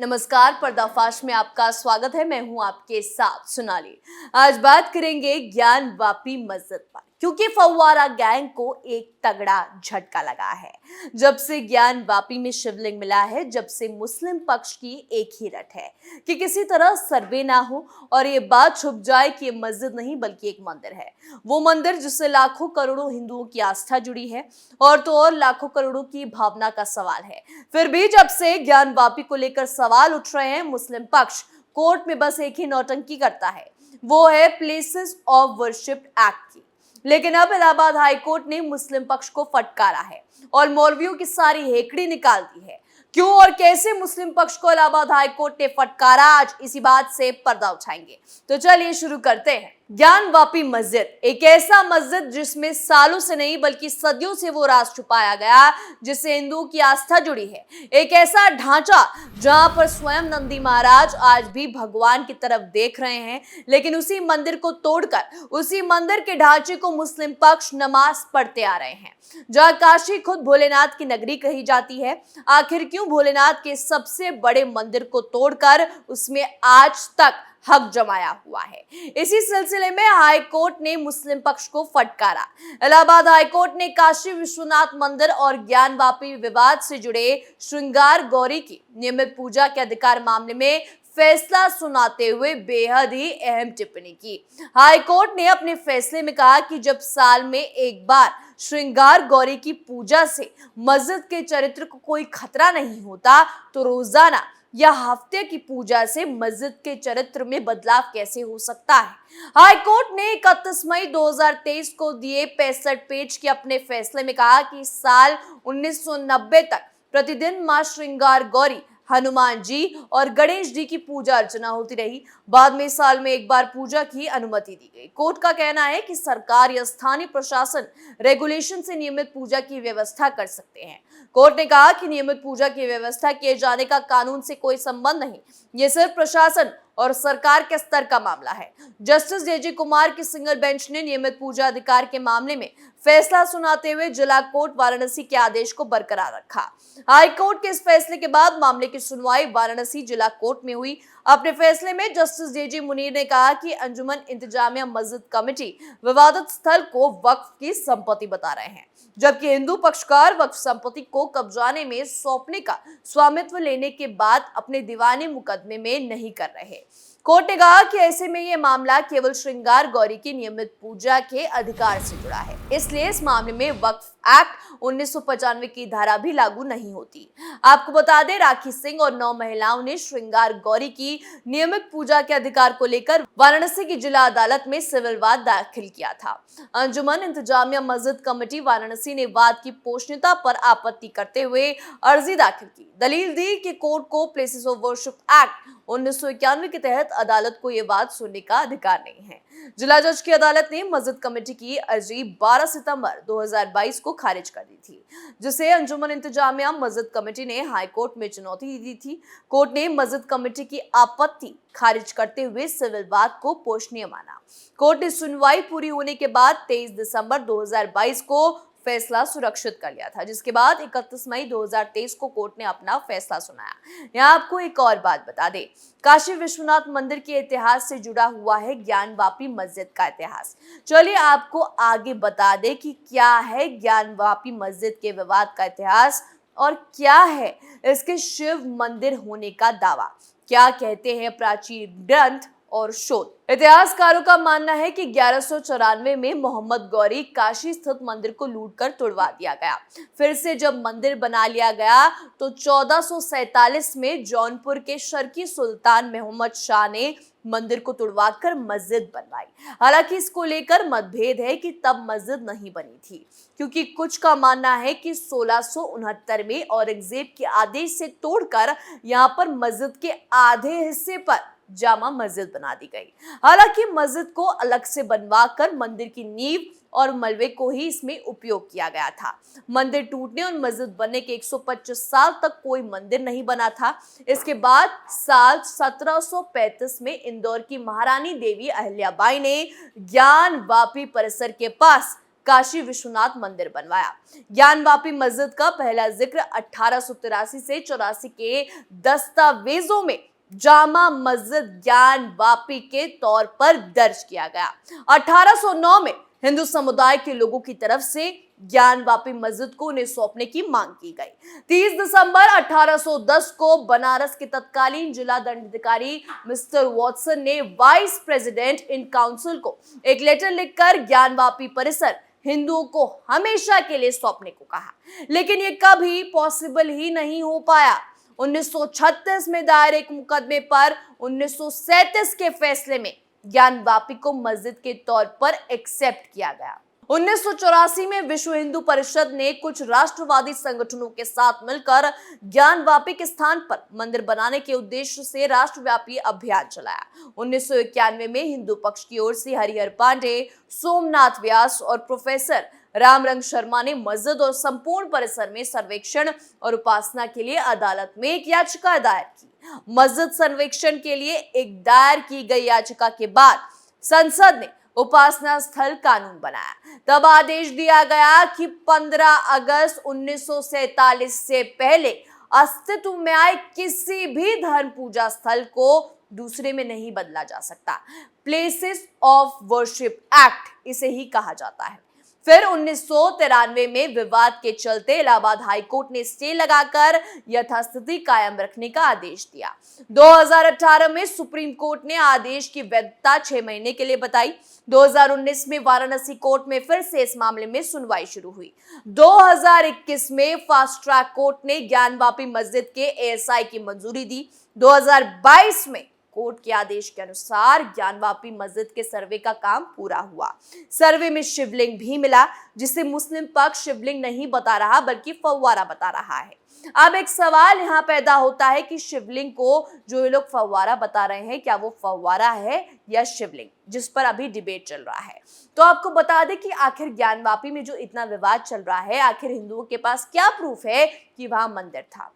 नमस्कार, पर्दाफाश में आपका स्वागत है। मैं हूं आपके साथ सोनाली। आज बात करेंगे ज्ञान वापी मस्जिद पर, क्योंकि फव्वारा गैंग को एक तगड़ा झटका लगा है। जब से ज्ञान वापी में शिवलिंग मिला है, जब से मुस्लिम पक्ष की एक ही रट है कि किसी तरह सर्वे ना हो और ये बात छुप जाए कि ये मस्जिद नहीं बल्कि एक मंदिर है। वो मंदिर जिससे लाखों करोड़ों हिंदुओं की आस्था जुड़ी है और तो और लाखों करोड़ों की भावना का सवाल है। फिर भी जब से ज्ञान वापी को लेकर सवाल उठ रहे हैं, मुस्लिम पक्ष कोर्ट में बस एक ही नौटंकी करता है, वो है प्लेसेस ऑफ वर्शिप एक्ट की। लेकिन अब इलाहाबाद हाई कोर्ट ने मुस्लिम पक्ष को फटकारा है और मौलवियों की सारी हेकड़ी निकाल दी है। क्यों और कैसे मुस्लिम पक्ष को इलाहाबाद हाई कोर्ट ने फटकारा, आज इसी बात से पर्दा उठाएंगे। तो चलिए शुरू करते हैं। ज्ञान वापी मस्जिद एक ऐसा मस्जिद जिसमें सालों से नहीं बल्कि सदियों से वो राज छुपाया गया, जिससे हिंदुओं की आस्था जुड़ी है। एक ऐसा ढांचा जहां पर स्वयं नंदी महाराज आज भी भगवान की तरफ देख रहे हैं, लेकिन उसी मंदिर को तोड़कर उसी मंदिर के ढांचे को मुस्लिम पक्ष नमाज पढ़ते आ रहे हैं। जहां काशी खुद भोलेनाथ की नगरी कही जाती है, आखिर क्यों भोलेनाथ के सबसे बड़े मंदिर को तोड़कर उसमें आज तक हक जमाया हुआ है। इसी सिलसिले में हाई कोर्ट ने मुस्लिम पक्ष को फटकारा। इलाहाबाद हाई कोर्ट ने काशी विश्वनाथ मंदिर और ज्ञान वापी विवाद से जुड़े श्रृंगार गौरी की नियमित पूजा के अधिकार मामले में फैसला सुनाते हुए बेहद ही अहम टिप्पणी की। हाई कोर्ट ने अपने फैसले में कहा कि जब साल में एक बार श्रृंगार गौरी की पूजा से मस्जिद के चरित्र को कोई खतरा नहीं होता, तो रोजाना या हफ्ते की पूजा से मस्जिद के चरित्र में बदलाव कैसे हो सकता है। हाई कोर्ट ने 31 मई 2023 को दिए 65 पेज के अपने फैसले में कहा कि साल 1990 तक प्रतिदिन मां श्रृंगार गौरी, हनुमान जी और गणेश जी की पूजा अर्चना होती रही। बाद में साल में एक बार पूजा की अनुमति दी गई। कोर्ट का कहना है कि सरकार या स्थानीय प्रशासन रेगुलेशन से नियमित पूजा की व्यवस्था कर सकते हैं। कोर्ट ने कहा कि नियमित पूजा की व्यवस्था किए जाने का कानून से कोई संबंध नहीं, ये सिर्फ प्रशासन और सरकार के स्तर का मामला है। जस्टिस जे कुमार की सिंगल बेंच ने नियमित पूजा अधिकार के मामले में फैसला सुनाते हुए जिला कोर्ट वाराणसी के आदेश को बरकरार रखा। हाई कोर्ट के इस फैसले के बाद मामले की सुनवाई वाराणसी जिला कोर्ट में हुई। अपने फैसले में जस्टिस जे मुनीर ने कहा कि अंजुमन इंतजामिया मस्जिद कमेटी विवादित स्थल को वक्फ की संपत्ति बता रहे हैं, जबकि हिंदू पक्षकार वक्फ संपत्ति को कब्जाने में सौंपने का स्वामित्व लेने के बाद अपने दीवानी मुकदमे में नहीं कर रहे। कोर्ट ने कहा कि ऐसे में यह मामला केवल श्रृंगार गौरी की नियमित पूजा के अधिकार से जुड़ा है, इसलिए इस मामले में वक्फ एक्ट 1995 की धारा भी लागू नहीं होती। आपको बता दें, राखी सिंह और 9 महिलाओं ने श्रृंगार गौरी की नियमित पूजा के अधिकार को लेकर वाराणसी की जिला अदालत में सिविल वाद दाखिल किया था। अंजुमन इंतजामिया मस्जिद कमेटी वाराणसी ने वाद की पोषणीयता पर आपत्ति करते हुए अर्जी दाखिल की। दलील दी कि कोर्ट को प्लेसेस ऑफ वर्शिप एक्ट 1991 के तहत अदालत को यह वाद सुनने का अधिकार नहीं है। जिला जज की अदालत ने मस्जिद कमेटी की अर्जी 12 सितंबर 2022 को खारिज कर दी थी, जिसे अंजुमन इंतजामिया मस्जिद कमेटी ने हाई कोर्ट में चुनौती दी थी। कोर्ट ने मस्जिद कमेटी की आपत्ति खारिज करते हुए सिविल वाद को पोषणीय माना। कोर्ट ने सुनवाई पूरी होने के बाद 23 दिसंबर 2022 को फैसला सुरक्षित कर लिया था, जिसके बाद 31 मई 2023 को कोर्ट ने अपना फैसला सुनाया। यहाँ आपको एक और बात बता दें, काशी विश्वनाथ मंदिर के इतिहास से जुड़ा हुआ है ज्ञान वापी मस्जिद का इतिहास। चलिए आपको आगे बता दें कि क्या है ज्ञान वापी मस्जिद के विवाद का इतिहास और क्या है इसके शिव मंदिर होने का दावा, क्या कहते हैं प्राचीन ग्रंथ और शोध। इतिहासकारों का मानना है कि 1194 में मोहम्मद गौरी काशी स्थित मंदिर को लूटकर तोड़वा दिया गया। फिर से जब मंदिर बना लिया गया तो 1447 में जौनपुर के शर्की सुल्तान मोहम्मद शाह ने मंदिर को तुड़वाकर मस्जिद बनवाई। हालांकि इसको लेकर मतभेद है कि तब मस्जिद नहीं बनी थी, क्योंकि कुछ का मानना है कि 1669 में औरंगजेब के आदेश से तोड़कर यहाँ पर मस्जिद के आधे हिस्से पर जामा मस्जिद बना दी गई। हालांकि मस्जिद को अलग से बनवाकर मंदिर की नींव और मलबे को ही इसमें उपयोग किया गया था। मंदिर टूटने और मस्जिद बनने के 125 साल तक कोई मंदिर नहीं बना था। इसके बाद साल 1735 में इंदौर की महारानी देवी अहिल्याबाई ने ज्ञान वापी परिसर के पास काशी विश्वनाथ मंदिर बनवाया। ज्ञानवापी मस्जिद का पहला जिक्र 1883 से 84 के दस्तावेजों में जामा मस्जिद ज्ञानवापी के तौर पर दर्ज किया गया। 1809 में हिंदू समुदाय के लोगों की तरफ से ज्ञानवापी मस्जिद को उन्हें सौंपने की मांग की गई। 30 दिसंबर 1810 को बनारस के तत्कालीन जिला दंडाधिकारी मिस्टर वॉटसन ने वाइस प्रेसिडेंट इन काउंसिल को एक लेटर लिखकर ज्ञानवापी परिसर हिंदुओं को हमेशा के लिए सौंपने को कहा, लेकिन ये कभी पॉसिबल ही नहीं हो पाया। 1936 में दायर एक मुकदमे पर 1937 के फैसले में ज्ञानवापी को मस्जिद के तौर पर एक्सेप्ट किया गया। 1984 में विश्व हिंदू परिषद ने कुछ राष्ट्रवादी संगठनों के साथ मिलकर ज्ञानवापी के स्थान पर मंदिर बनाने के उद्देश्य से राष्ट्रव्यापी अभियान चलाया। 1991 में हिंदू पक्ष की ओर से हरिहर पांडे, सोमनाथ व्यास और प्रोफेसर रामरंग शर्मा ने मस्जिद और संपूर्ण परिसर में सर्वेक्षण और उपासना के लिए अदालत में एक याचिका दायर की। मस्जिद सर्वेक्षण के लिए एक दायर की गई याचिका के बाद संसद ने उपासना स्थल कानून बनाया। तब आदेश दिया गया कि 15 अगस्त 1947 से पहले अस्तित्व में आए किसी भी धर्म पूजा स्थल को दूसरे में नहीं बदला जा सकता। प्लेसेस ऑफ वर्शिप एक्ट इसे ही कहा जाता है। फिर 1993 में विवाद के चलते इलाहाबाद हाईकोर्ट ने स्टे लगाकर यथास्थिति कायम रखने का आदेश दिया। 2018 में सुप्रीम कोर्ट ने आदेश की वैधता 6 महीने के लिए बताई। 2019 में वाराणसी कोर्ट में फिर से इस मामले में सुनवाई शुरू हुई। 2021 में फास्ट ट्रैक कोर्ट ने ज्ञानवापी मस्जिद के एएसआई की मंजूरी दी। 2022 में कोर्ट के आदेश के अनुसार ज्ञानवापी मस्जिद के सर्वे का काम पूरा हुआ। सर्वे में शिवलिंग भी मिला, जिसे मुस्लिम पक्ष शिवलिंग नहीं बता रहा बल्कि फव्वारा बता रहा है। अब एक सवाल यहाँ पैदा होता है कि शिवलिंग को जो ये लोग फव्वारा बता रहे हैं, क्या वो फव्वारा है या शिवलिंग, जिस पर अभी डिबेट चल रहा है। तो आपको बता दें कि आखिर ज्ञानवापी में जो इतना विवाद चल रहा है, आखिर हिंदुओं के पास क्या प्रूफ है कि वहां मंदिर था।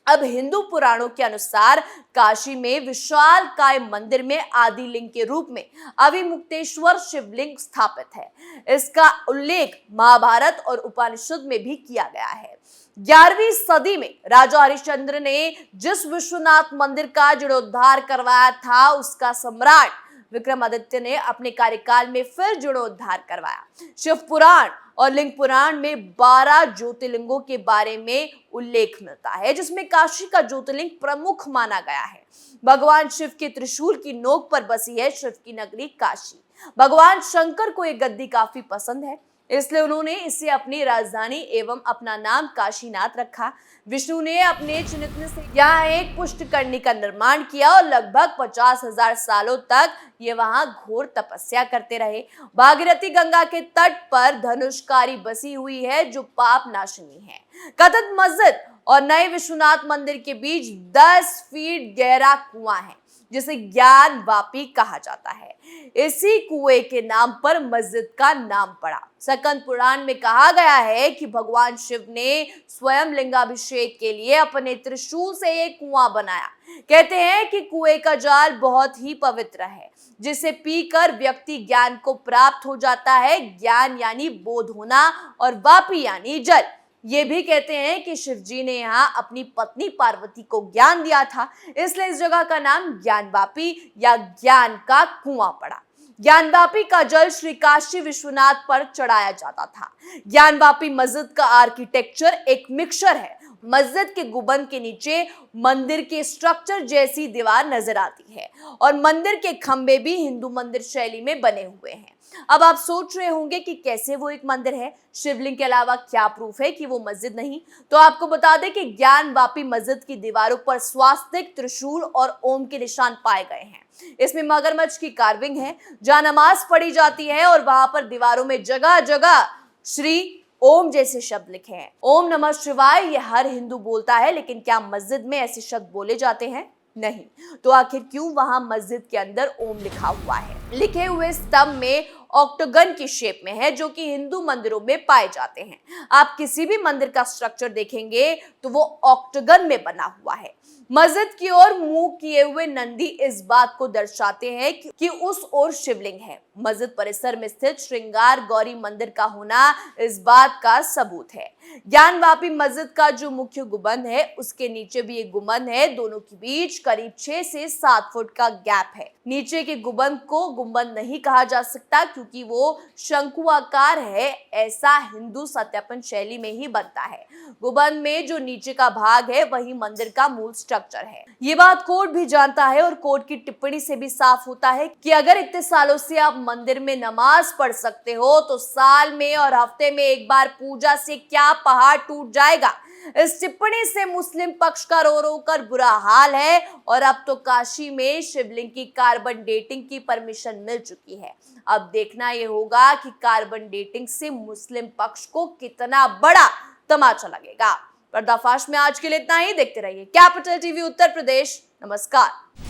अब हिंदू पुराणों के अनुसार काशी में विशालकाय मंदिर में आदि लिंग के रूप में अविमुक्तेश्वर शिवलिंग स्थापित है। इसका उल्लेख महाभारत और उपनिषद में भी किया गया है। 11वीं सदी में राजा हरिश्चंद्र ने जिस विश्वनाथ मंदिर का जीर्णोद्धार करवाया था, उसका सम्राट विक्रमादित्य ने अपने कार्यकाल में फिर जीर्णोद्धार करवाया। शिव पुराण और लिंग पुराण में 12 ज्योतिर्लिंगों के बारे में उल्लेख मिलता है, जिसमें काशी का ज्योतिर्लिंग प्रमुख माना गया है। भगवान शिव के त्रिशूल की नोक पर बसी है शिव की नगरी काशी। भगवान शंकर को ये गद्दी काफी पसंद है, इसलिए उन्होंने इसे अपनी राजधानी एवं अपना नाम काशीनाथ रखा। विष्णु ने अपने चिन्ह से यहाँ एक पुष्टकरणी का निर्माण किया और लगभग 50,000 सालों तक ये वहां घोर तपस्या करते रहे। भागीरथी गंगा के तट पर धनुषकारी बसी हुई है, जो पाप नाशिनी है। कथित मस्जिद और नए विश्वनाथ मंदिर के बीच 10 फीट गहरा कुआं है, जिसे ज्ञानवापी कहा जाता है। इसी कुएं के नाम पर मस्जिद का नाम पड़ा। स्कंद पुराण में कहा गया है कि भगवान शिव ने स्वयं लिंगाभिषेक के लिए अपने त्रिशूल से एक कुआं बनाया। कहते हैं कि कुएं का जल बहुत ही पवित्र है, जिसे पीकर व्यक्ति ज्ञान को प्राप्त हो जाता है। ज्ञान यानी बोध होना और वापी यानी जल। ये भी कहते हैं कि शिव जी ने यहाँ अपनी पत्नी पार्वती को ज्ञान दिया था, इसलिए इस जगह का नाम ज्ञानवापी या ज्ञान का कुआं पड़ा। ज्ञानवापी का जल श्री काशी विश्वनाथ पर चढ़ाया जाता था। ज्ञानवापी मस्जिद का आर्किटेक्चर एक मिक्सचर है। मस्जिद के गुंबद के नीचे मंदिर के स्ट्रक्चर जैसी दीवार नजर आती है और मंदिर के खंभे भी हिंदू मंदिर शैली में बने हुए हैं। अब आप सोच रहे होंगे कि कैसे वो एक मंदिर है, शिवलिंग के अलावा क्या प्रूफ है कि वो मस्जिद नहीं। तो आपको बता दें कि ज्ञानवापी मस्जिद की दीवारों पर स्वास्तिक, त्रिशूल और ओम के निशान पाए गए हैं। इसमें मगरमच्छ की कार्विंग है, जहां नमाज पढ़ी जाती है और वहां पर दीवारों में जगह जगह श्री ओम जैसे शब्द लिखे हैं। ओम नमः शिवाय ये हर हिंदू बोलता है, लेकिन क्या मस्जिद में ऐसे शब्द बोले जाते हैं? नहीं। तो आखिर क्यों वहां मस्जिद के अंदर ओम लिखा हुआ है? लिखे हुए स्तंभ में ऑक्टागन की शेप में है, जो कि हिंदू मंदिरों में पाए जाते हैं। आप किसी भी मंदिर का स्ट्रक्चर देखेंगे तो वो ऑक्टागन में बना हुआ है। मस्जिद की ओर मुंह किए हुए नंदी इस बात को दर्शाते हैं कि उस ओर शिवलिंग है। मस्जिद परिसर में स्थित श्रृंगार गौरी मंदिर का होना इस बात का सबूत है। ज्ञानवापी मस्जिद का जो मुख्य गुंबद है, उसके नीचे भी एक गुंबद है। दोनों के बीच करीब 6 से 7 फुट का गैप है। नीचे के गुंबद को गुंबद नहीं कहा जा सकता क्योंकि वो शंकुआकार है। ऐसा हिंदू सत्यापन शैली में ही बनता है। गुंबद में जो नीचे का भाग है वही मंदिर का मूल स्ट्रक्चर है। ये बात कोर्ट भी जानता है और कोर्ट की टिप्पणी से भी साफ होता है कि अगर इतने सालों से आप मंदिर में नमाज पढ़ सकते हो तो साल में और हफ्ते में एक बार पूजा से क्या पहाड़ टूट जाएगा। इस टिप्पणी से मुस्लिम पक्ष का रो रो कर बुरा हाल है और अब तो काशी में शिवलिंग की कार्बन डेटिंग की परमिशन मिल चुकी है। अब देखना यह होगा कि कार्बन डेटिंग से मुस्लिम पक्ष को कितना बड़ा तमाचा लगेगा। पर्दाफाश में आज के लिए इतना ही। देखते रहिए कैपिटल टीवी उत्तर प्रदेश। नमस्कार।